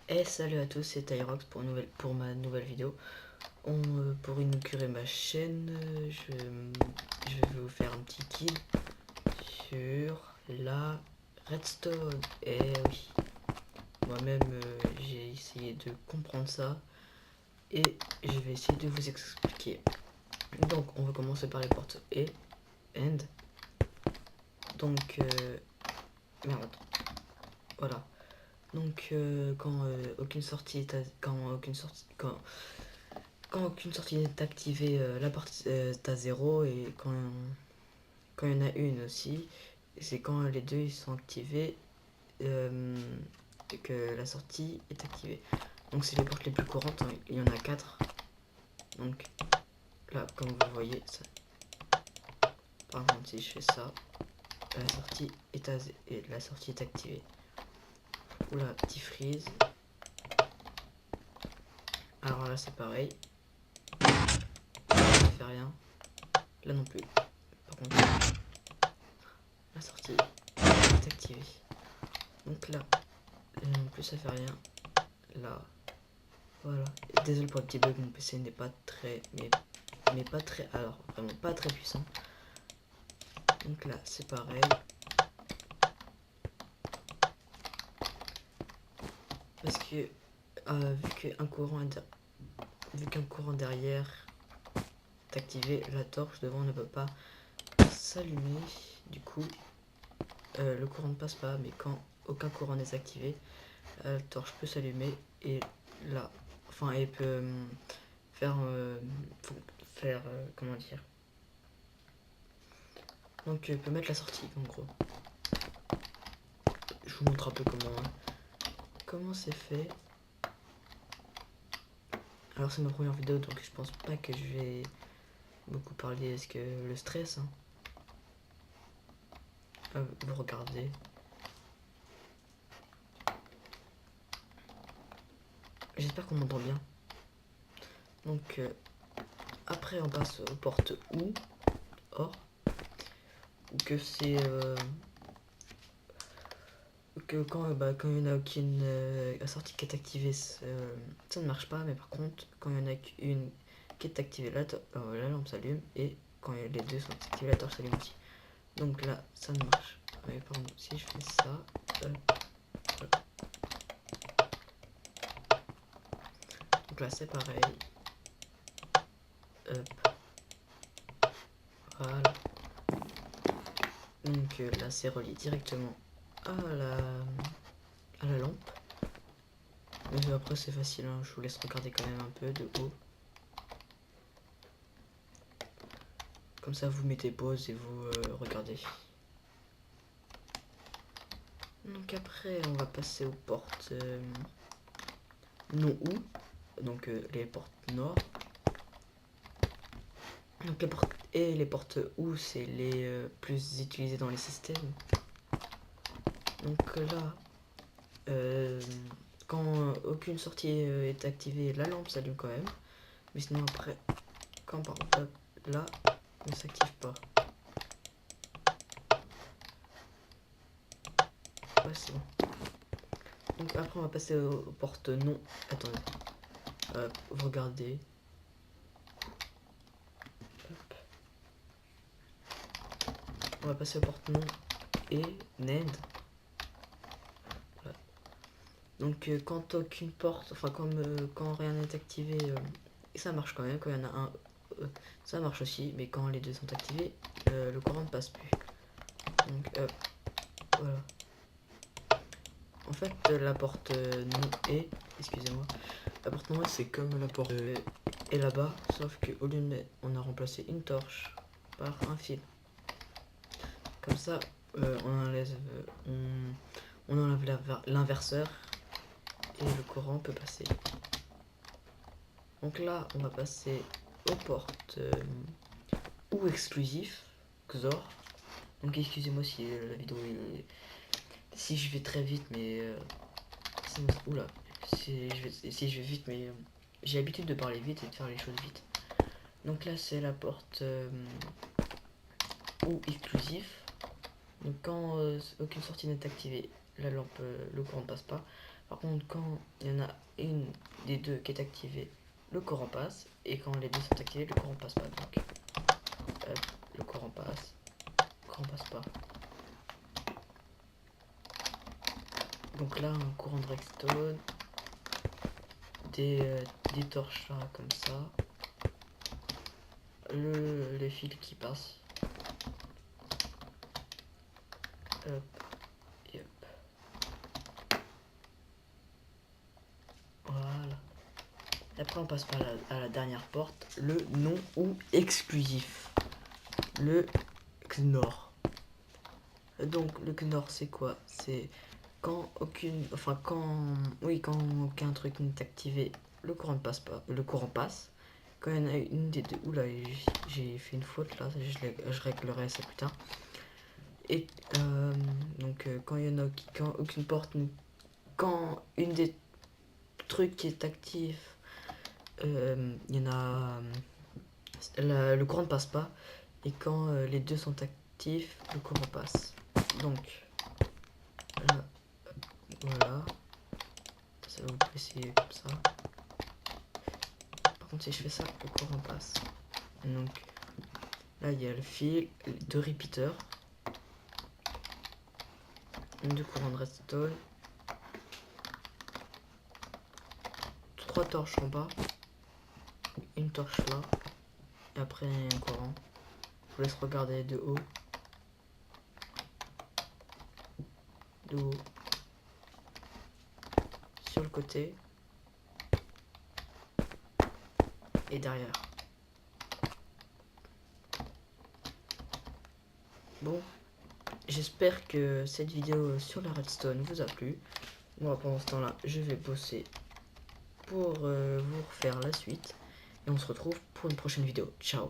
Et salut à tous, c'est Tyrox pour ma nouvelle vidéo. Pour inaugurer ma chaîne, je vais vous faire un petit guide sur la redstone. Et oui, moi-même j'ai essayé de comprendre ça et je vais essayer de vous expliquer. Donc on va commencer par les portes et end. Donc merde, voilà. Donc quand aucune sortie n'est activée, la porte est à 0 et quand il y en a une aussi, c'est quand les deux ils sont activés euh, et que la sortie est activée. Donc c'est les portes les plus courantes, hein, il y en a 4. Donc là, comme vous voyez, ça, par exemple si je fais ça, la sortie est activée. Oula, petit freeze. Alors là c'est pareil, ça fait rien. Là non plus. Par contre, la sortie est activée. Donc là non plus ça fait rien. Là, voilà. Désolé pour le petit bug, mon PC n'est pas très, mais pas très, alors vraiment pas très puissant. Donc là c'est pareil. Parce que vu qu'un courant derrière est activé, la torche devant ne peut pas s'allumer. Du coup, le courant ne passe pas, mais quand aucun courant n'est activé, la torche peut s'allumer et là, enfin, elle peut faire, comment dire. Donc, elle peut mettre la sortie, en gros. Je vous montre un peu comment c'est fait. Alors, c'est ma première vidéo, donc je pense pas que je vais beaucoup parler. Est-ce que le stress, hein, vous regardez. J'espère qu'on m'entend bien. Donc, après, on passe aux portes OU, or, que c'est que quand il n'y en a aucune sortie qui est activée, ça ne marche pas. Mais par contre, quand il y en a qu'une qui est activée, la lampe s'allume. Et quand les deux sont activés, la torche s'allume aussi. Donc là, ça ne marche. Mais pardon, si je fais ça, hop. Donc là, c'est pareil. Hop, voilà. Donc là, c'est relié directement à la lampe. Mais après, c'est facile, hein. Je vous laisse regarder quand même un peu de haut. Comme ça, vous mettez pause et vous regardez. Donc après, on va passer aux portes non ou, donc les portes nord. Donc les portes ou, c'est les plus utilisées dans les systèmes. Donc là, quand aucune sortie est activée, la lampe s'allume quand même. Mais sinon après, quand par exemple là, ne s'active pas. Ouais, c'est bon. Donc après, on va passer aux portes non. Attendez. Vous regardez. Hop. On va passer aux portes non et NAND. Voilà. Donc quand aucune porte, enfin quand rien n'est activé, ça marche quand même. Quand il y en a un, ça marche aussi. Mais quand les deux sont activés, le courant ne passe plus. Donc voilà. En fait, la porte non est, excusez-moi, la porte non est, c'est comme la porte est là-bas, sauf qu'au lieu de on a remplacé une torche par un fil. Comme ça, on enlève l'inverseur et le courant peut passer. Donc là, on va passer aux portes ou exclusifs, XOR. Donc excusez-moi si la vidéo est... Si je vais très vite, mais... oula, si je vais vite, mais j'ai l'habitude de parler vite et de faire les choses vite. Donc là, c'est la porte ou exclusif. Donc quand aucune sortie n'est activée, la lampe, le courant ne passe pas. Par contre, quand il y en a une des deux qui est activée, le courant passe. Et quand les deux sont activés, le courant passe pas. Donc, le courant passe. Le courant passe pas. Donc là, un courant de redstone. Des torches là, comme ça. Les fils qui passent. Hop, et hop. Voilà. Après on passe par à la dernière porte, le non ou exclusif. Le Knorr. Donc le Knorr c'est quoi? C'est quand quand aucun truc n'est activé, le courant ne passe pas. Le courant passe. Quand il y en a une des deux. Oula, j'ai fait une faute là, je réglerai ça plus tard. Et donc quand il y en a quand aucune porte, quand une des trucs qui est actif, il y en a le courant ne passe pas. Et quand les deux sont actifs, le courant passe. Donc là, voilà, ça va vous essayer comme ça. Par contre si je fais ça, le courant passe. Donc là il y a le fil, deux repeaters, deux courants de redstone, 3 torches en bas, une torche là, et après un courant. Je vous laisse regarder de haut. De haut. Sur le côté. Et derrière. Bon. J'espère que cette vidéo sur la redstone vous a plu. Moi pendant ce temps là je vais bosser pour vous refaire la suite. Et on se retrouve pour une prochaine vidéo. Ciao.